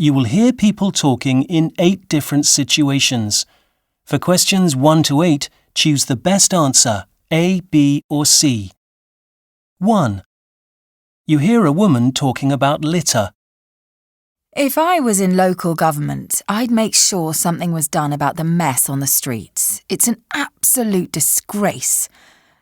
You will hear people talking in 8 different situations. For questions 1 to 8, choose the best answer, A, B or C. 1. You hear a woman talking about litter. If I was in local government, I'd make sure something was done about the mess on the streets. It's an absolute disgrace.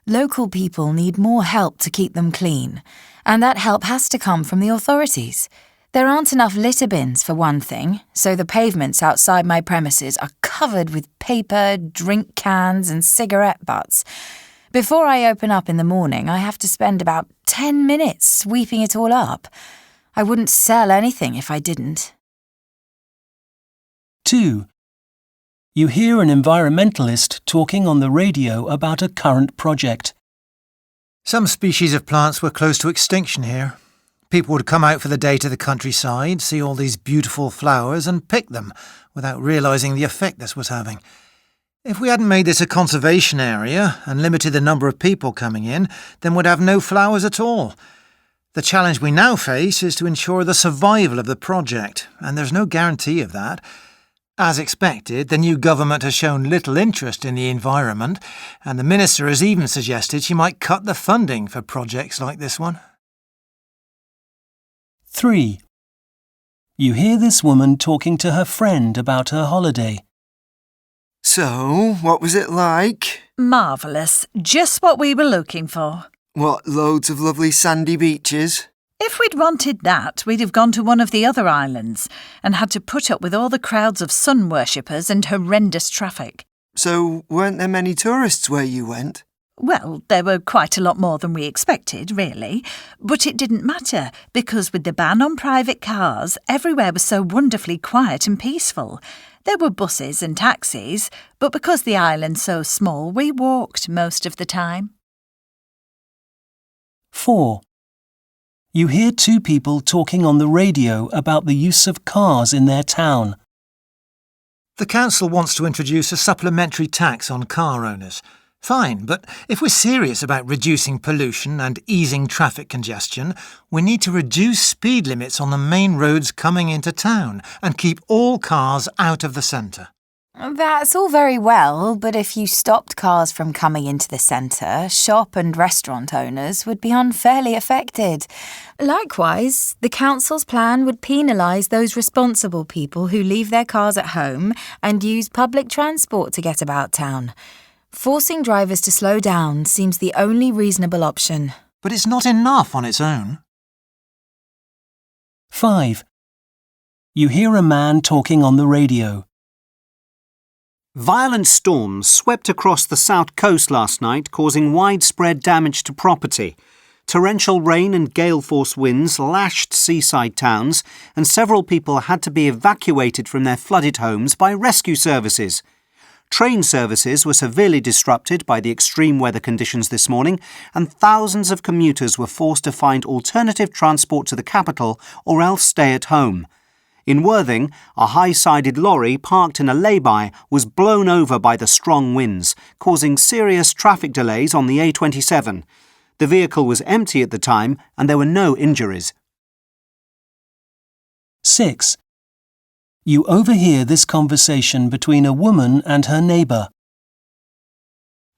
Local people need more help to keep them clean, and that help has to come from the authorities. There aren't enough litter bins, for one thing, so the pavements outside my premises are covered with paper, drink cans and cigarette butts. Before I open up in the morning, I have to spend about 10 minutes sweeping it all up. I wouldn't sell anything if I didn't. 2. You hear an environmentalist talking on the radio about a current project. Some species of plants were close to extinction here. People would come out for the day to the countryside, see all these beautiful flowers and pick them without realising the effect this was having. If we hadn't made this a conservation area and limited the number of people coming in, then we'd have no flowers at all. The challenge we now face is to ensure the survival of the project, and there's no guarantee of that. As expected, the new government has shown little interest in the environment, and the Minister has even suggested she might cut the funding for projects like this one. 3. You hear this woman talking to her friend about her holiday. So, what was it like? Marvellous. Just what we were looking for. What, loads of lovely sandy beaches? If we'd wanted that, we'd have gone to one of the other islands and had to put up with all the crowds of sun worshippers and horrendous traffic. So, weren't there many tourists where you went? Well, there were quite a lot more than we expected, really. But it didn't matter, because with the ban on private cars, everywhere was so wonderfully quiet and peaceful. There were buses and taxis, but because the island's so small, we walked most of the time. 4. You hear 2 people talking on the radio about the use of cars in their town. The council wants to introduce a supplementary tax on car owners. Fine, but if we're serious about reducing pollution and easing traffic congestion, we need to reduce speed limits on the main roads coming into town and keep all cars out of the centre. That's all very well, but if you stopped cars from coming into the centre, shop and restaurant owners would be unfairly affected. Likewise, the council's plan would penalise those responsible people who leave their cars at home and use public transport to get about town. Forcing drivers to slow down seems the only reasonable option. But it's not enough on its own. 5. You hear a man talking on the radio. Violent storms swept across the south coast last night, causing widespread damage to property. Torrential rain and gale-force winds lashed seaside towns, and several people had to be evacuated from their flooded homes by rescue services. Train services were severely disrupted by the extreme weather conditions this morning, and thousands of commuters were forced to find alternative transport to the capital or else stay at home. In Worthing, a high-sided lorry parked in a lay-by was blown over by the strong winds, causing serious traffic delays on the A27. The vehicle was empty at the time and there were no injuries. 6. You overhear this conversation between a woman and her neighbour.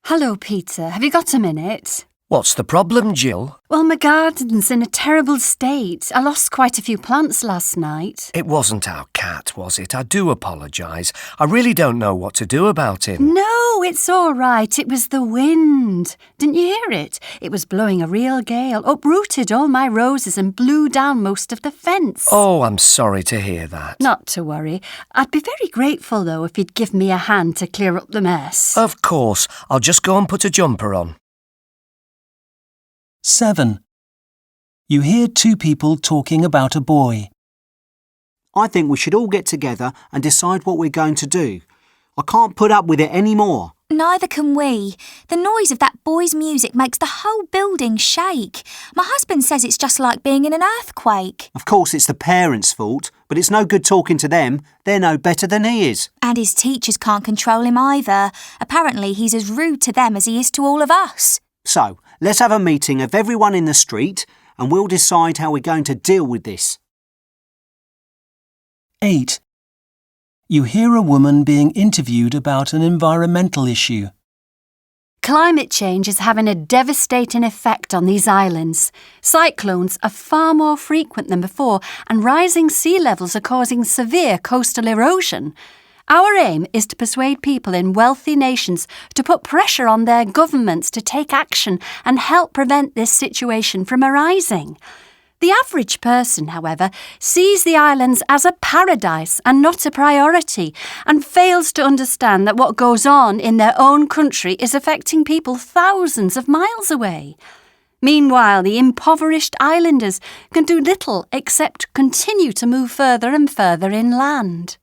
Hello, Peter. Have you got a minute? What's the problem, Jill? Well, my garden's in a terrible state. I lost quite a few plants last night. It wasn't our cat, was it? I do apologise. I really don't know what to do about him. No, it's all right. It was the wind. Didn't you hear it? It was blowing a real gale, uprooted all my roses and blew down most of the fence. Oh, I'm sorry to hear that. Not to worry. I'd be very grateful, though, if you'd give me a hand to clear up the mess. Of course. I'll just go and put a jumper on. 7. You hear 2 people talking about a boy. I think we should all get together and decide what we're going to do. I can't put up with it any more. Neither can we. The noise of that boy's music makes the whole building shake. My husband says it's just like being in an earthquake. Of course, it's the parents' fault, but it's no good talking to them. They're no better than he is. And his teachers can't control him either. Apparently, he's as rude to them as he is to all of us. So, let's have a meeting of everyone in the street and we'll decide how we're going to deal with this. 8. You hear a woman being interviewed about an environmental issue. Climate change is having a devastating effect on these islands. Cyclones are far more frequent than before, and rising sea levels are causing severe coastal erosion. Our aim is to persuade people in wealthy nations to put pressure on their governments to take action and help prevent this situation from arising. The average person, however, sees the islands as a paradise and not a priority, and fails to understand that what goes on in their own country is affecting people thousands of miles away. Meanwhile, the impoverished islanders can do little except continue to move further and further inland.